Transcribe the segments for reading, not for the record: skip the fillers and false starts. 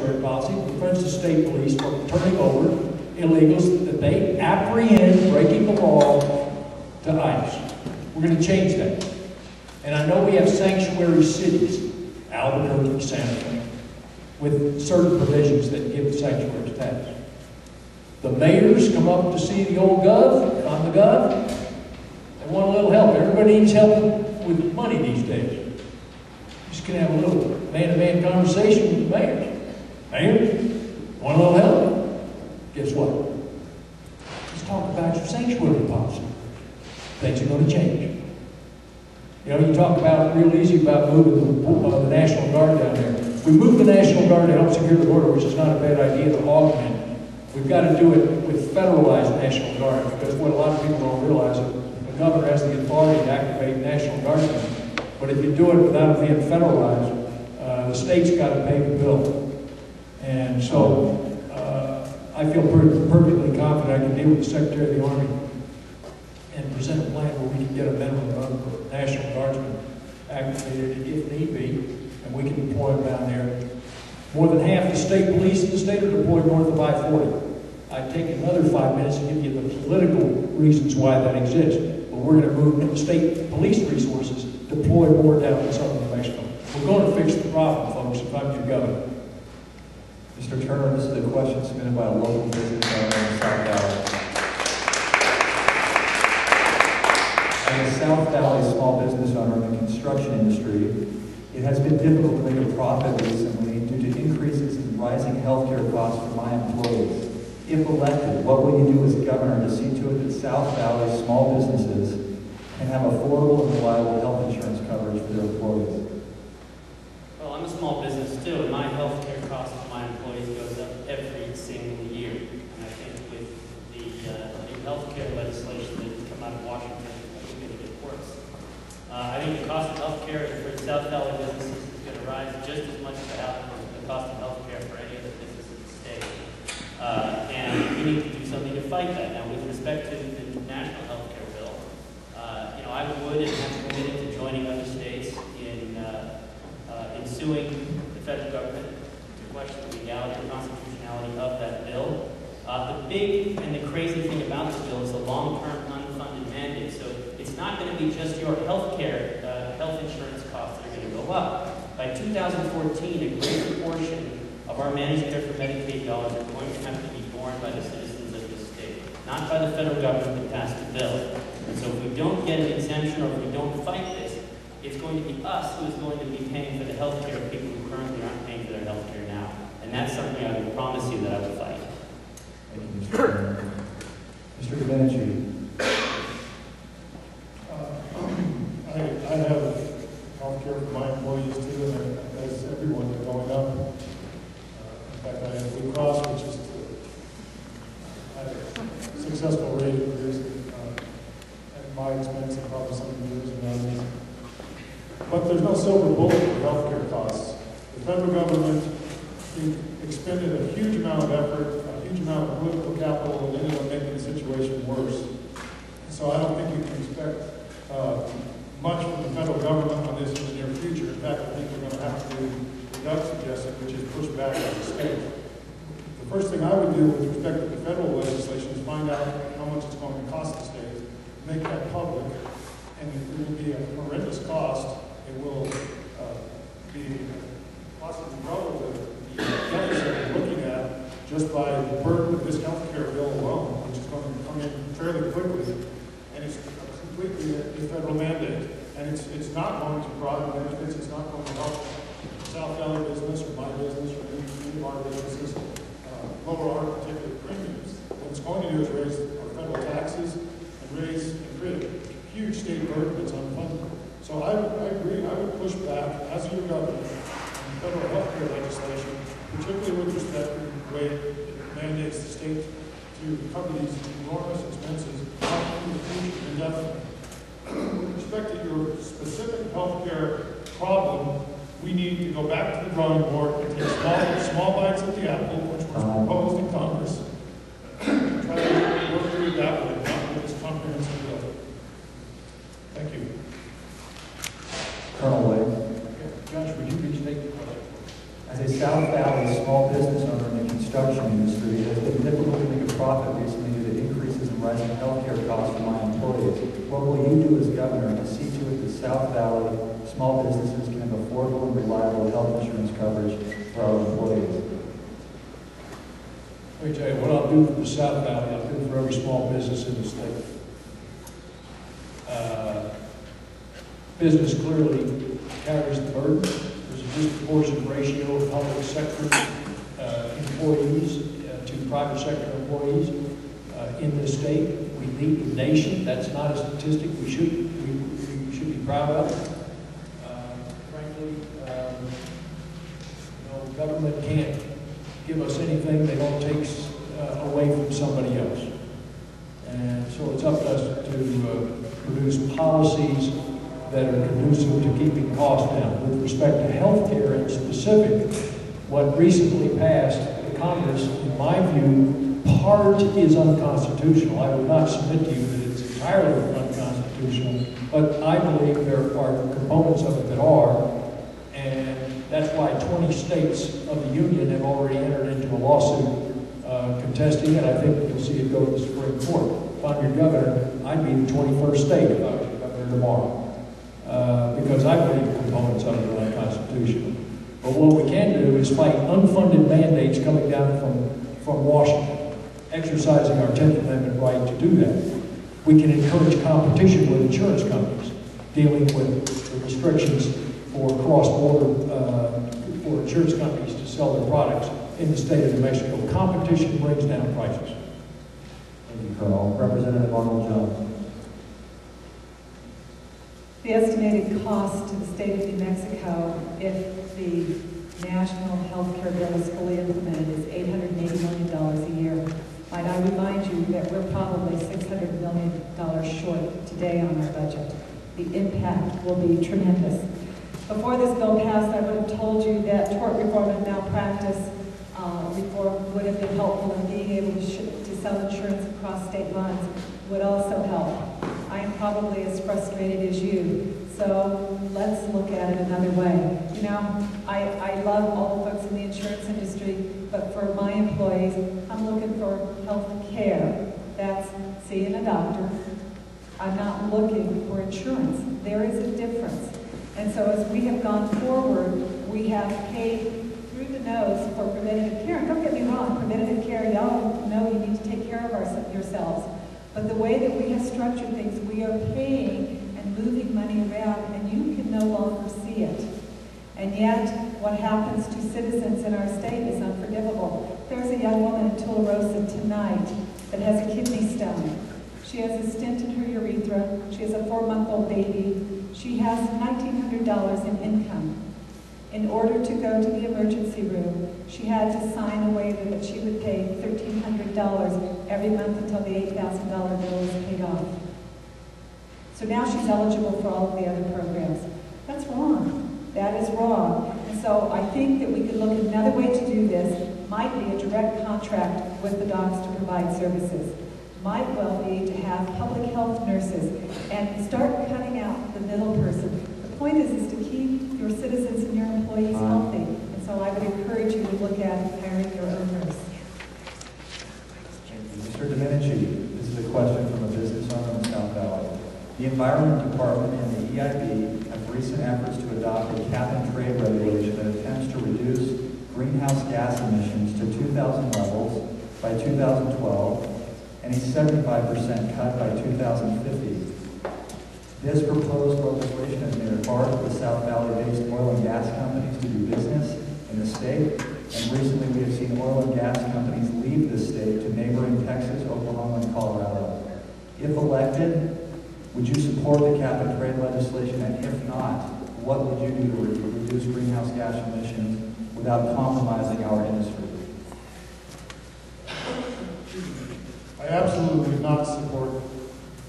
sanctuary policy prevents the state police from turning over illegals that they apprehend breaking the law to ICE. We're going to change that. And I know we have sanctuary cities, Albuquerque, Santa Fe, with certain provisions that give sanctuary status. The mayors come up to see the old gov, and I'm the gov. They want a little help. Everybody needs help with money these days. Just can have a little man-to-man conversation with the mayors. Mayor, want a little help? Guess what? Let's talk about your sanctuary policy. Things are going to change. You know, you talk about real easy about moving the National Guard down there. We moved the National Guard to help secure the border, which is not a bad idea to augment. We've got to do it with federalized National Guard, because what a lot of people don't realize is the governor has the authority to activate National Guardsmen. But if you do it without it being federalized, the state's got to pay the bill. And so I feel perfectly confident I can deal with the Secretary of the Army and present a plan where we can get a minimum number of National Guardsmen activated if need be, and we can deploy them down there. More than half the state police in the state are deployed north of I-40. I'd take another 5 minutes to give you the political reasons why that exists. But we're going to move state police resources, deploy more down in southern New Mexico. We're going to fix the problem, folks, if I'm your governor. Mr. Turner, this is a question submitted by a local business owner in South Valley. As a South Valley small business owner in the construction industry, it has been difficult to make a profit recently due to increases in rising healthcare costs for my employees. If elected, what will you do as governor to see to it that South Valley small businesses can have affordable and reliable health insurance coverage for their employees? Well, I'm a small business too, and my healthcare cost for my employees goes up every single year. And I think with the new healthcare legislation that has come out of Washington, it's going to get worse. I think the cost of healthcare for South Valley businesses is going to rise just as much as the cost of healthcare for any other business in the state. And we need to do something to fight that. Now, with respect to the national healthcare bill, I would and have committed to joining other states in suing the federal government to question the legality and constitutionality of that bill. The big and the crazy thing about the bill is the long-term unfunded mandate. So it's not going to be just your health insurance costs that are going to go up. By 2014, a greater portion of our managed care for Medicaid dollars are going to have to be borne by the citizens of the state, not by the federal government that passed the bill. And so if we don't get an exemption or if we don't fight this, it's going to be us who is going to be paying for the health care of people who currently aren't paying for their health care now. And that's something I would promise you that I will fight. Thank you, Mr. Turner. Mr. Domenici. I have health care for my employees too, and as everyone is going up. In fact, I have Blue Cross, which is had a successful rate of reducing at my expense and probably some of yours and others. But there's no silver bullet for health care costs. The federal government expended a huge amount of effort, a huge amount of political capital, and ended up making the situation worse. So I don't think you can expect much from the federal government on this in the near future. In fact, I think we're going to have to do what Doug suggested, which is push back on the state. The first thing I would do with respect to the federal legislation is find out how much it's going to cost the state, make that public, and it will be a horrendous cost. It will be possibly double the deficit we're looking at just by the burden of this health care bill alone, which is going to come in fairly quickly, and it's completely a federal mandate. And it's not going to provide benefits, it's not going to help South Valley business or my business or any of our businesses lower our particular premiums. What it's going to do is raise our federal taxes and create a huge state burden that's unfunded. So I agree, I would push back as your governor on federal health care legislation, particularly with respect to the way it mandates the state to cover these enormous expenses in the future indefinitely. With respect to your specific health care problem, we need to go back to the drawing board and take small bites at the apple, which was proposed in Congress, and try to work through it that way, not with this comprehensive bill. Thank you. Colonel Wade. Josh, would you restate the question? As a South Valley small business owner in the construction industry, it has been difficult to make a profit recently due to increases in rising healthcare costs for my employees. What will you do as governor to see to it that South Valley small businesses can have affordable and reliable health insurance coverage for our employees? Let me tell you, what I'll do for the South Valley, I'll do for every small business in the state. Business clearly carries the burden. There's a disproportionate ratio of public sector employees to private sector employees in this state. We lead the nation. That's not a statistic we should be proud of. Frankly, government can't give us anything they don't take away from somebody else. And so it's up to us to produce policies that are conducive to keeping costs down. With respect to health care in specific, what recently passed the Congress, in my view, part is unconstitutional. I would not submit to you that it's entirely unconstitutional, but I believe there are components of it that are, and that's why 20 states of the Union have already entered into a lawsuit contesting it. I think you'll see it go to the Supreme Court. If I'm your governor, I'd be the 21st state if I was your governor tomorrow. Because I believe components of it are unconstitutional. But what we can do is fight unfunded mandates coming down from Washington, exercising our 10th Amendment right to do that. We can encourage competition with insurance companies, dealing with the restrictions for cross-border, for insurance companies to sell their products in the state of New Mexico. Competition brings down prices. Thank you, Colonel. Representative Arnold-Jones. The estimated cost to the state of New Mexico, if the national health care bill is fully implemented, is $880 million a year. Might I remind you that we're probably $600 million short today on our budget. The impact will be tremendous. Before this bill passed, I would have told you that tort reform and malpractice reform would have been helpful in being able to sell insurance across state lines, would also help. I am probably as frustrated as you, so let's look at it another way. You know, I love all the folks in the insurance industry, but for my employees, I'm looking for health care. That's seeing a doctor. I'm not looking for insurance. There is a difference. And so as we have gone forward, we have paid through the nose for preventative care. And don't get me wrong, preventative care, y'all know you need to take care of yourselves. But the way that we have structured things, we are paying and moving money around, and you can no longer see it. And yet, what happens to citizens in our state is unforgivable. There's a young woman in Tularosa tonight that has a kidney stone. She has a stent in her urethra. She has a 4-month-old baby. She has $1,900 in income. In order to go to the emergency room, she had to sign a waiver that she would pay $1,300 every month until the $8,000 bill was paid off. So now she's eligible for all of the other programs. That's wrong. That is wrong. And so I think that we could look at another way to do this. Might be a direct contract with the docs to provide services. Might well be to have public health nurses and start cutting out the middle person. The point is to keep your citizens and your employees healthy. And so I would encourage you to look at hiring your own nurse. Mr. Domenici, this is a question from a business owner in South Valley. The Environment Department and the EIB have recent efforts to adopt a cap-and-trade regulation that attempts to reduce greenhouse gas emissions to 2000 levels by 2012 and a 75% cut by 2050. This proposed legislation has made it hard for the South Valley-based oil and gas companies to do business in the state, and recently we have seen oil and gas companies leave the state to neighboring Texas, Oklahoma, and Colorado. If elected, would you support the cap-and-trade legislation, and if not, what would you do to reduce greenhouse gas emissions without compromising our industry? I absolutely would not support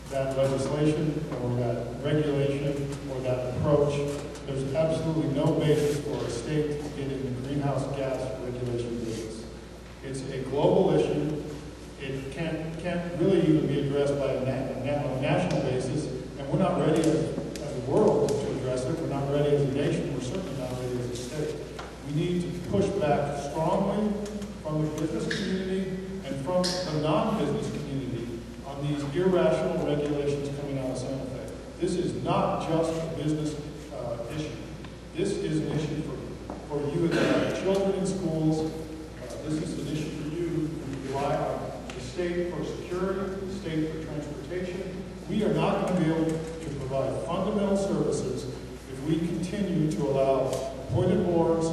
that legislation or that regulation or that approach. There's absolutely no basis for a state to get in the greenhouse gas regulation business. It's a global issue. It can't really even be addressed by on a national basis, and we're not ready as a world to address it. We're not ready as a nation. We're certainly not ready as a state. We need to push back strongly from the business community and from the non-business community on these irrational regulations coming out of Santa Fe. This is not just a business issue. This is an issue for you that have children in schools. This is an issue for you who rely on the state for security, the state for transportation. We are not going to be able to provide fundamental services if we continue to allow appointed boards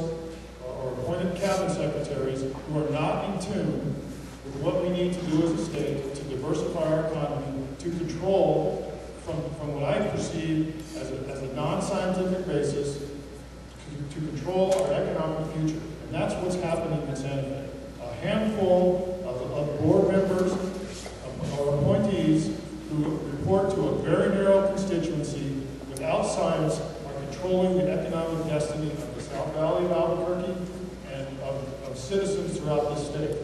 or appointed cabinet secretaries who are not in tune with what we need to do as a state to diversify our economy, to control from what I perceive as a non-scientific basis, to control our economic future. And that's what's happening in Santa Fe. A handful of board members or appointees who report to a very narrow constituency without science are controlling the economic destiny of the South Valley of Albuquerque and of citizens throughout this state.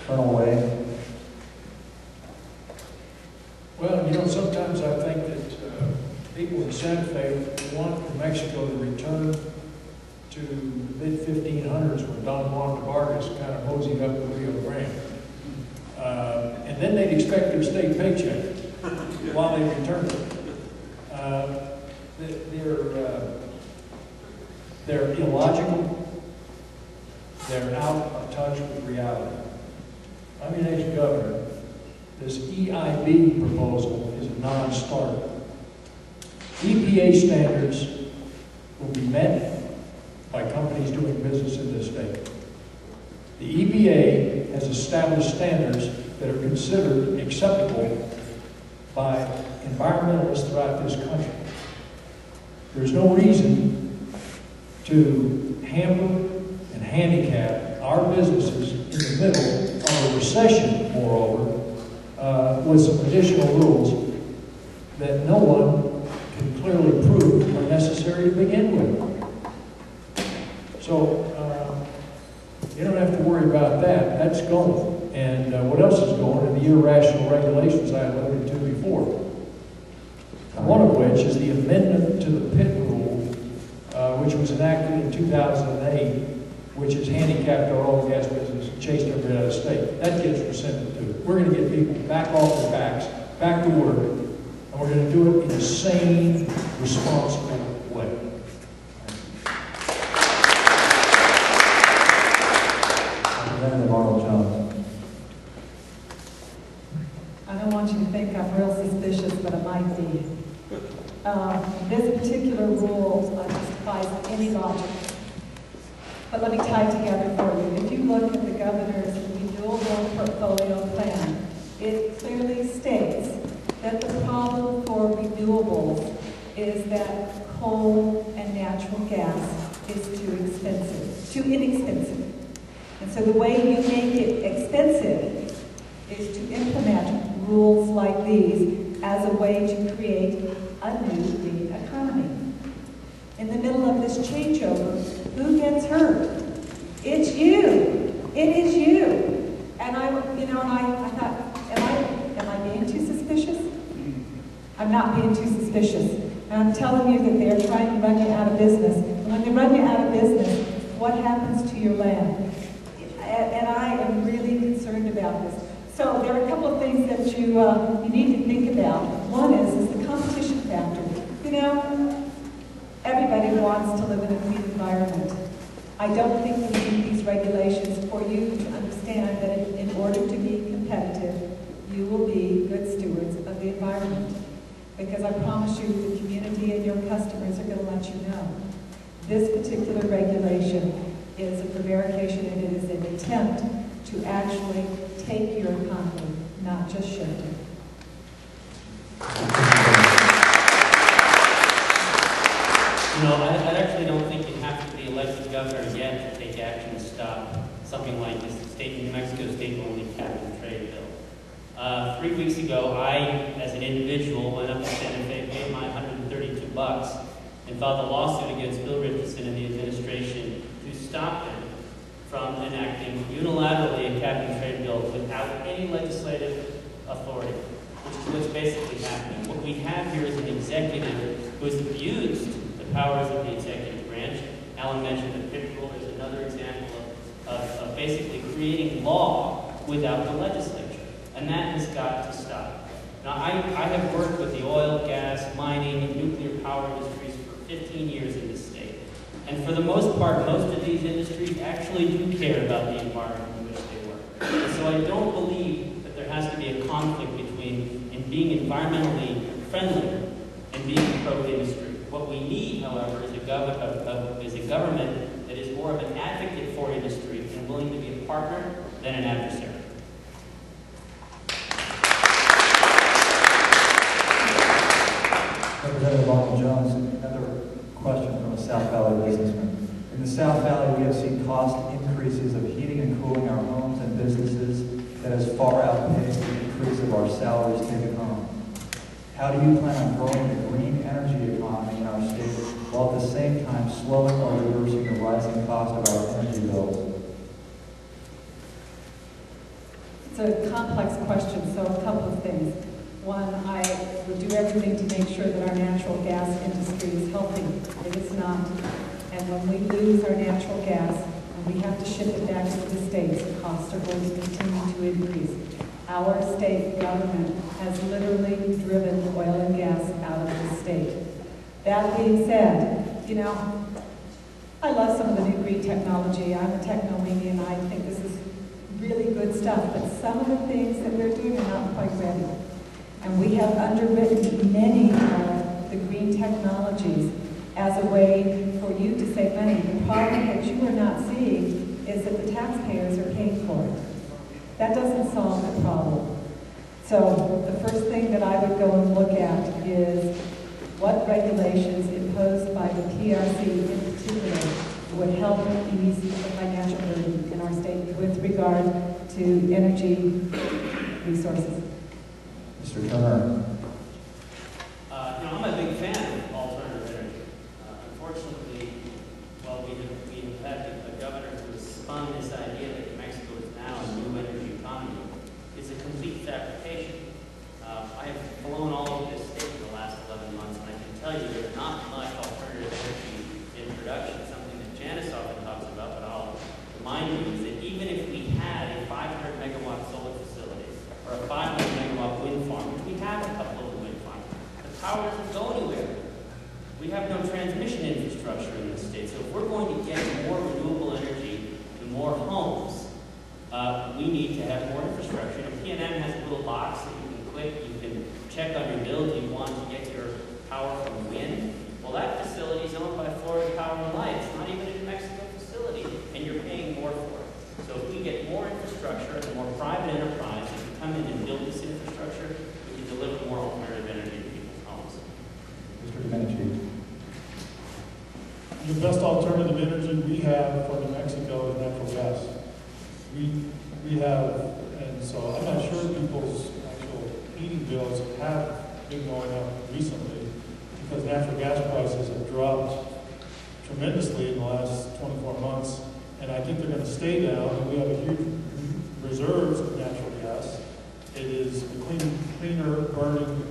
Colonel Way. Well, you know, sometimes I think that people in Santa Fe want Mexico to return to the mid-1500s when Don Juan de Vargas kind of moseyed up the Rio Grande. And then they'd expect their state paycheck while they returned it. They're illogical. They're out of touch with reality. I mean, as governor, this EIB proposal is a non-starter. EPA standards will be met by companies doing business in this state. The EPA has established standards that are considered acceptable by environmentalists throughout this country. There's no reason to hamper and handicap our businesses in the middle of a recession, moreover, with some additional rules that no one can clearly prove are necessary to begin with. So, you don't have to worry about that. That's going. And what else is going? And the irrational regulations I alluded to before. One of which is the amendment to the pit rule, which was enacted in 2008, which has handicapped our oil and gas business and chased everybody out of the state. That gets rescinded too. We're going to get people back off their backs, back to work, and we're going to do it in a sane, responsible way. Representative Arnold-Jones. I don't want you to think I'm real suspicious, but I might be. This particular rule defies any logic. But let me tie it together for you. If you look at the governor's renewable portfolio plan, it clearly states that the problem for renewables is that coal and natural gas is too inexpensive. And so the way you make it expensive is to implement rules like these as a way to create a new green economy. In the middle of this changeover, who gets hurt? It's you. It is you. And I thought, am I being too suspicious? I'm not being too suspicious. And I'm telling you that they're trying to run you out of business. And when they run you out of business, what happens to your land? And I am really concerned about this. So there are a couple of things that you need to think about. One is the competition factor. You know, everybody wants to live in a clean environment. I don't think we need these regulations for you to understand that in order to be competitive, you will be good stewards of the environment. Because I promise you, the community and your customers are going to let you know. This particular regulation is a prevarication, and it is an attempt to actually take your economy, not just shift it. You know, I actually don't think you have to be elected governor yet to take action to stop something like this. New Mexico state-only cap-and-trade bill. 3 weeks ago, I, as an individual, went up to Santa Fe, paid my $132, and filed a lawsuit against Bill Richardson and the administration to stop him from enacting unilaterally a cap-and-trade bill without any legislative authority, which is what's basically happening. What we have here is an executive who has abused powers of the executive branch. Alan mentioned the PIP rule. There's another example of basically creating law without the legislature. And that has got to stop. Now, I have worked with the oil, gas, mining, and nuclear power industries for 15 years in this state. And for the most part, most of these industries actually do care about the environment in which they work. And so I don't believe that there has to be a conflict between being environmentally friendly and being pro-industry. What we need, however, is a government that is more of an advocate for industry and willing to be a partner than an adversary. Representative Arnold-Jones, another question from a South Valley businessman. In the South Valley, we have seen cost increases of heating and cooling our homes and businesses that has far outpaced the increase of our salaries taken home. How do you plan on growing the green energy economy in our state while at the same time slowing or reversing the rising cost of our energy bills? It's a complex question, so a couple of things. One, I would do everything to make sure that our natural gas industry is healthy. If it's not, and when we lose our natural gas and we have to ship it back to the states, the costs are going to continue to increase. Our state government has literally driven oil and gas out of the state. That being said, you know, I love some of the new green technology. I'm a technomaniac and I think this is really good stuff, but some of the things that they're doing are not quite ready. And we have underwritten many of the green technologies as a way for you to save money. The problem that you are not seeing is that the taxpayers are paying for it. That doesn't solve the problem. So the first thing that I would go and look at is what regulations imposed by the PRC in particular would help ease the financial burden in our state with regard to energy resources. Mr. Turner. I'm a big fan of alternative energy. Unfortunately, well, we have had a governor who has spun this idea that New Mexico is now a new energy economy. It's a complete fabrication. I have flown all over this state in the last 11 months, and I can tell you there's not much alternative energy in production. Something that Janice often talks about, but I'll remind you is that even if we had a 500 megawatt solar facility or a 500 megawatt wind farm, which we have a couple of the wind farms, the power doesn't go anywhere. We have no transmission infrastructure in this state, so if we're going to get more renewable energy to more homes, we need to have more infrastructure. And PNM has a little box that you can click, you can check on your bill, do you want to get your power from wind? Well, that facility is owned by Florida Power and Light. It's not even a New Mexico facility, and you're paying more for it. So if we get more infrastructure and more private enterprise that can come in and build this infrastructure, we can deliver more alternative energy to people's homes. Mr. Domenici. The best alternative energy we have for New Mexico is natural gas. We have, and so I'm not sure people's actual heating bills have been going up recently because natural gas prices have dropped tremendously in the last 24 months, and I think they're going to stay down, and we have a huge reserves of natural gas. It is a cleaner burning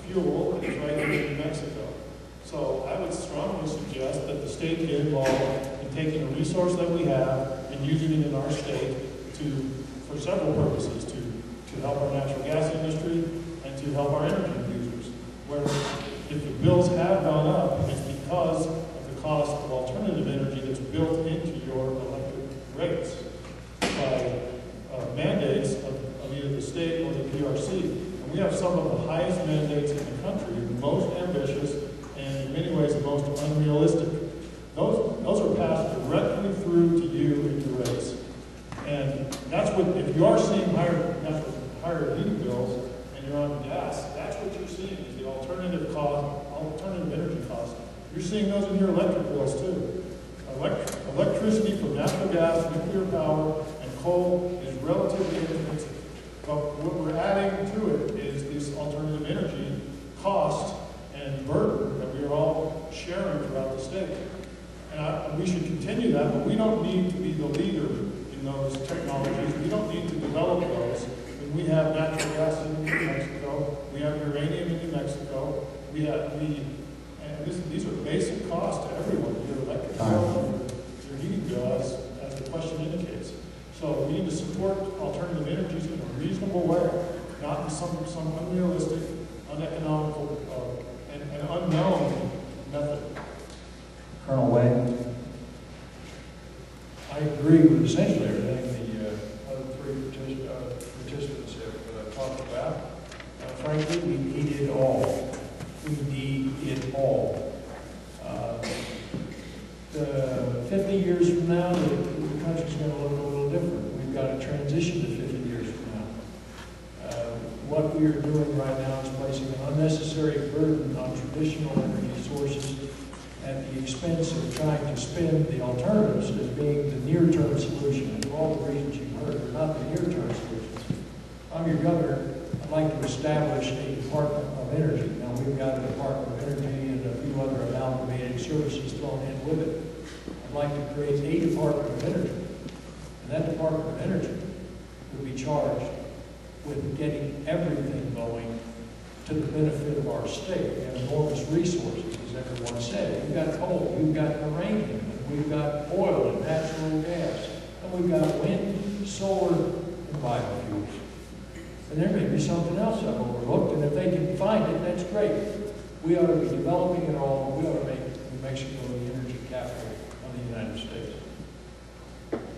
fuel, and it's right here in New Mexico. So I would strongly suggest that the state get involved in taking a resource that we have and using it in our state for several purposes, to help our natural gas industry and to help our energy users. Where if the bills have gone up, it's because of the cost of alternative energy that's built into your electric rates by mandates of either the state or the PRC. And we have some of the highest mandates in the country, the most ambitious, and in many ways the most unrealistic. Those are passed directly through to you in your rates. And that's what, if you are seeing higher heating bills and you're on gas, that's what you're seeing is the alternative energy cost. You're seeing those in your electric bills too. Electricity from natural gas, nuclear power, and coal is relatively inexpensive. But what we're adding to it is this alternative energy cost and burden that we are all sharing throughout the state. And we should continue that, but we don't need to be the leader in those technologies. We don't need to develop those. When we have natural gas in New Mexico, we have uranium in New Mexico, and these are basic costs some unrealistic, uneconomical, and unknown method. Colonel Way? I agree with essentially everything the other three participants have talked about. Frankly, we need it all. We need it all. 50 years from now, the country's going to look a little different. We've got to transition to 50 years from now. What we are doing right now is placing an unnecessary burden on traditional energy sources at the expense of trying to spin the alternatives as being the near-term solution. And for all the reasons you've heard, they're not the near-term solutions. I'm your governor. I'd like to establish a Department of Energy. Now, we've got a Department of Energy and a few other amalgamated services thrown in with it. I'd like to create a Department of Energy. And that Department of Energy would be charged with getting everything going to the benefit of our state. We have enormous resources, as everyone said. We've got coal, we've got uranium, we've got oil and natural gas, and we've got wind, solar, and biofuels. And there may be something else I've overlooked, and if they can find it, that's great. We ought to be developing it all. We ought to make New Mexico the energy capital of the United States.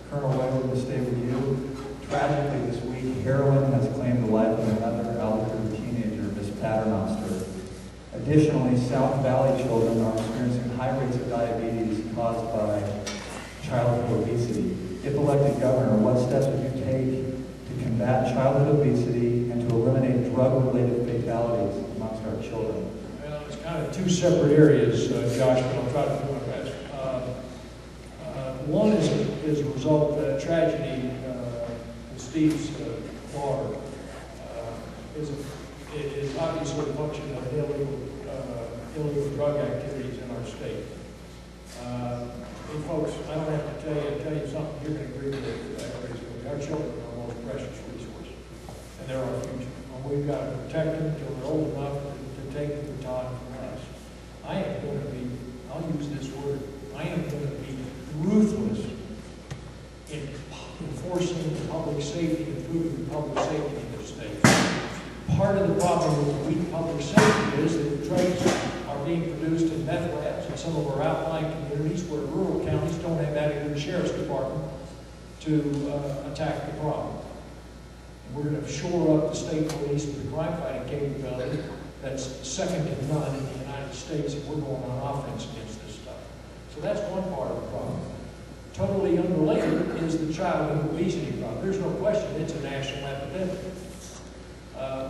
Colonel Way, we're going to stay with you. Tragically this week, heroin has claimed the life of another Albuquerque teenager, Miss Paternoster. Additionally, South Valley children are experiencing high rates of diabetes caused by childhood obesity. If elected governor, what steps would you take to combat childhood obesity and to eliminate drug-related fatalities amongst our children? Well, it's kind of two separate areas, Josh, but I'll try to do my best. One is a result of tragedy. Steve's daughter is obviously a function of illegal drug activities in our state. And folks, I don't have to tell you something. You're going to agree with it. Our children are our most precious resource, and they're our future. And we've got to protect them until they're old enough to take the baton from us. I am going to be, I'll use this word, I am going to be ruthless in enforcing public safety, improving public safety in this state. Part of the problem with weak public safety is that drugs are being produced in meth labs in some of our outlying communities where rural counties don't have adequate sheriff's department to attack the problem. And we're going to shore up the state police with a crime fighting capability that's second to none in the United States, and we're going on offense against this stuff. So that's one part of the problem. Totally unrelated is the childhood obesity problem. There's no question it's a national epidemic.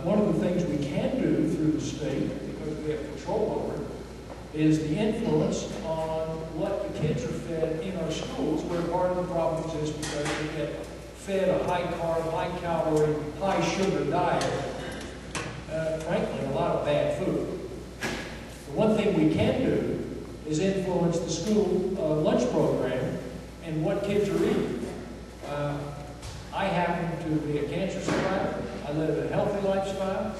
One of the things we can do through the state, because we have control over it, is the influence on what the kids are fed in our schools, where part of the problem exists because they get fed a high-carb, high-calorie, high-sugar diet. Frankly, a lot of bad food. The one thing we can do is influence the school lunch program and what kids are eating. I happen to be a cancer survivor. I live a healthy lifestyle,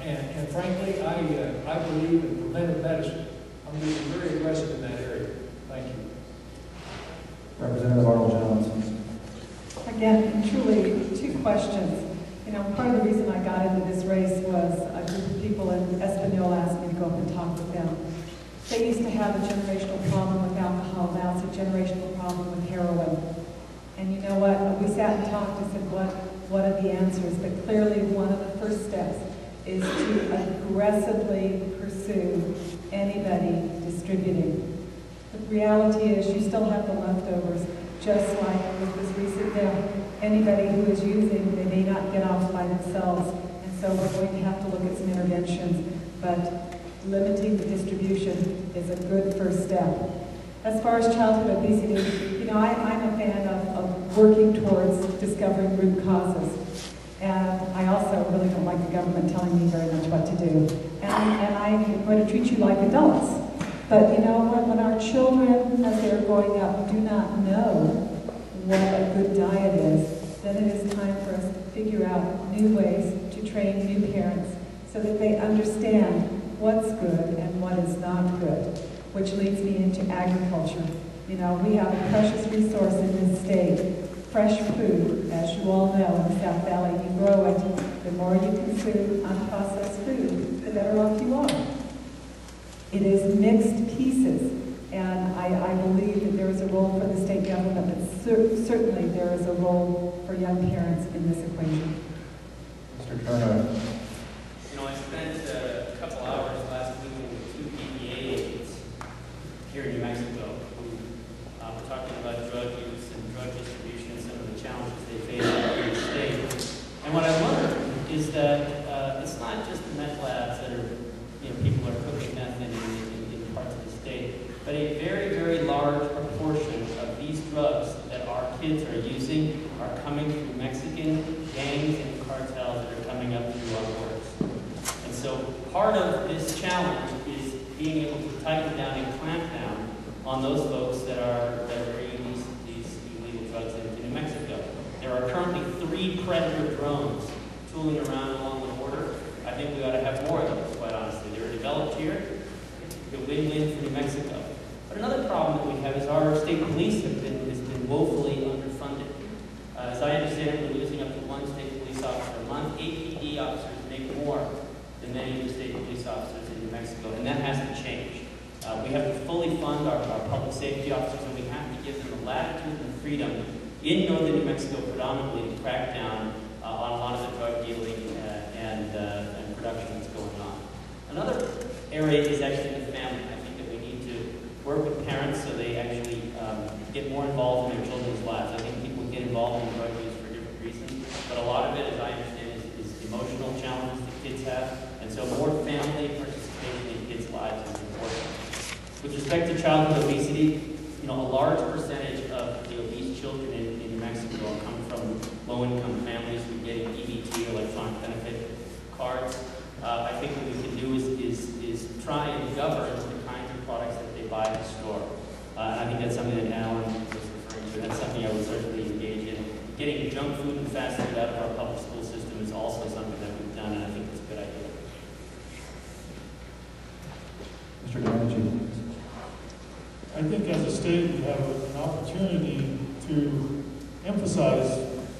and frankly, I believe in preventive medicine. I'm going to be very aggressive in that area. Thank you. Representative Arnold-Jones. Again, truly, two questions. You know, part of the reason I got into this race was a group of people in Espanola asked me to go up and talk with them. They used to have a generational problem with alcohol. Now it's a generational problem with heroin. And you know what? We sat and talked and said, what are the answers? But clearly one of the first steps is to aggressively pursue anybody distributing. The reality is you still have the leftovers, just like with this recent death. Anybody who is using, they may not get off by themselves. And so we're going to have to look at some interventions. But limiting the distribution is a good first step. As far as childhood obesity, you know, I'm a fan of working towards discovering root causes. And I also really don't like the government telling me very much what to do. And I'm going to treat you like adults. But you know, when our children, as they're growing up, do not know what a good diet is, then it is time for us to figure out new ways to train new parents so that they understand what's good and what is not good, which leads me into agriculture. You know, we have a precious resource in this state, fresh food, as you all know, in the South Valley. You grow it, the more you consume unprocessed food, the better off you are. It is mixed pieces, and I believe that there is a role for the state government, but certainly there is a role for young parents in this equation. Mr. Turner. You know, I spent a couple hours last week with two EPA agents here in New Mexico who were talking about drug use and drug distribution and some of the challenges they face in the state. And what I learned is that it's not just the meth labs that are, you know, people are cooking meth in parts of the state, but a very, very large proportion of these drugs that our kids are using are coming through Mexican gangs and cartels that are coming up through our borders. And so part of this challenge is being able to tighten down and clamp down on those folks that are bringing these illegal drugs into New Mexico. There are currently 3 Predator drones tooling around along the border. I think we ought to have more of those, quite honestly. They're developed here. It's a win-win for New Mexico. But another problem that we have is our state police has been woefully underfunded. As I understand it, we're losing up to 1 state police officer a month. APD officers make more than many of the state police officers in New Mexico, and that has to change. We have to fully fund our public safety officers, and we have to give them the latitude and freedom in northern New Mexico predominantly to crack down on a lot of the drug dealing and production that's going on. Another area is actually the family. I think that we need to work with parents so they actually get more involved in their children's lives. I think people get involved in drug use for different reasons, but a lot of it, as I understand, is emotional challenges that kids have, and so more family participation in kids' lives is important. With respect to childhood obesity, you know, a large percentage of the obese children in New Mexico come from low-income families who get EBT, electronic benefit cards. I think what we can do is try and govern the kinds of products that they buy at the store. And I think that's something that Alan was referring to. That's something I would certainly engage in. Getting junk food and fast food out of our public school system is also something that we've done, and I think it's a good idea. Mr. Janice. I think as a state, we have an opportunity to emphasize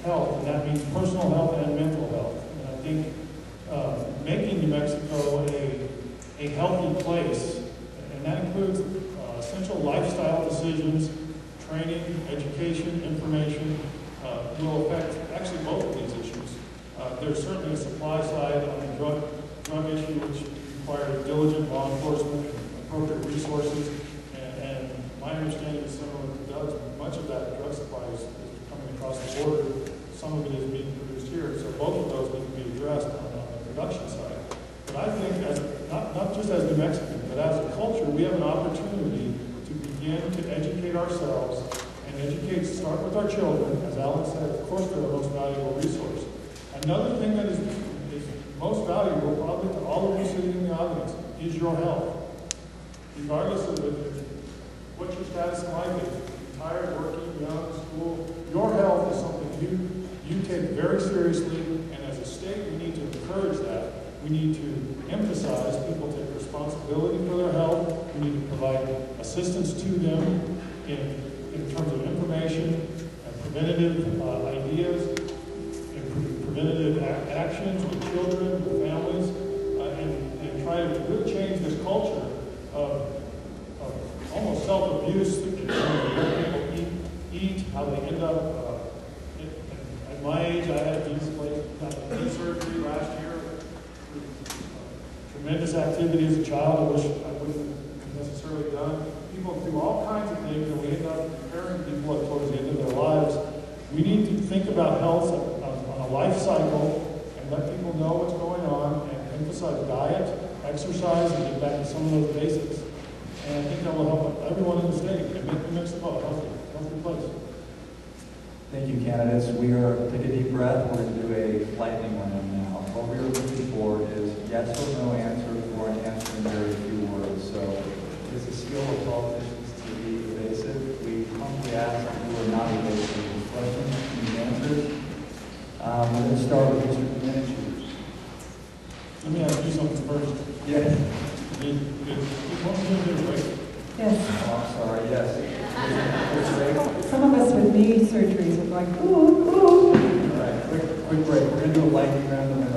health, and that means personal health and mental health. And I think making New Mexico a healthy place, and that includes essential lifestyle decisions, training, education, information, will affect actually both of these issues. There's certainly a supply side on the drug issue, which requires diligent law enforcement, appropriate resources, and my understanding is similar to Doug's. Much of that drug supply is coming across the border. Some of it is being produced here, so both of those need to be addressed on the production side. But I think, not just as New Mexicans, but as a culture, we have an opportunity to begin to educate ourselves and start with our children. As Alan said, of course they're the most valuable resource. Another thing that is most valuable, probably to all of you sitting in the audience, is your health. Regardless of what your status in life is, retired, working, young, school, your health is something you take very seriously, and as a state, we need to encourage that. We need to emphasize people take responsibility for their health. We need to provide assistance to them in terms of information and preventative ideas, and preventative actions with children, with families, and try to really change this culture of almost self-abuse in terms of what people eat, how they end up. At my age, I had knee surgery last year. Tremendous activity as a child. I wish I wouldn't have necessarily done. People do all kinds of things, and we end up comparing people towards the end of their lives. We need to think about health on a life cycle and let people know what's going on and emphasize diet, exercise, and get back to some of those basics. And I think that will help everyone in the state and make New Mexico a healthy place. Thank you, candidates. We are, take a deep breath. We're going to do a lightning round now. What we are looking for is yes or no answer for an answer in very few words. So it's a skill of politicians to be evasive. We humbly ask that you are not evasive with questions and answers. We're going to start with Mr. Domenici. Let me ask you something first. Yes. Yes. Oh, I'm sorry, yes. Some of us with knee surgeries are like, ooh, ooh. All right, quick break. We're going to do a lightning round and then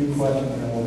few questions and then we'll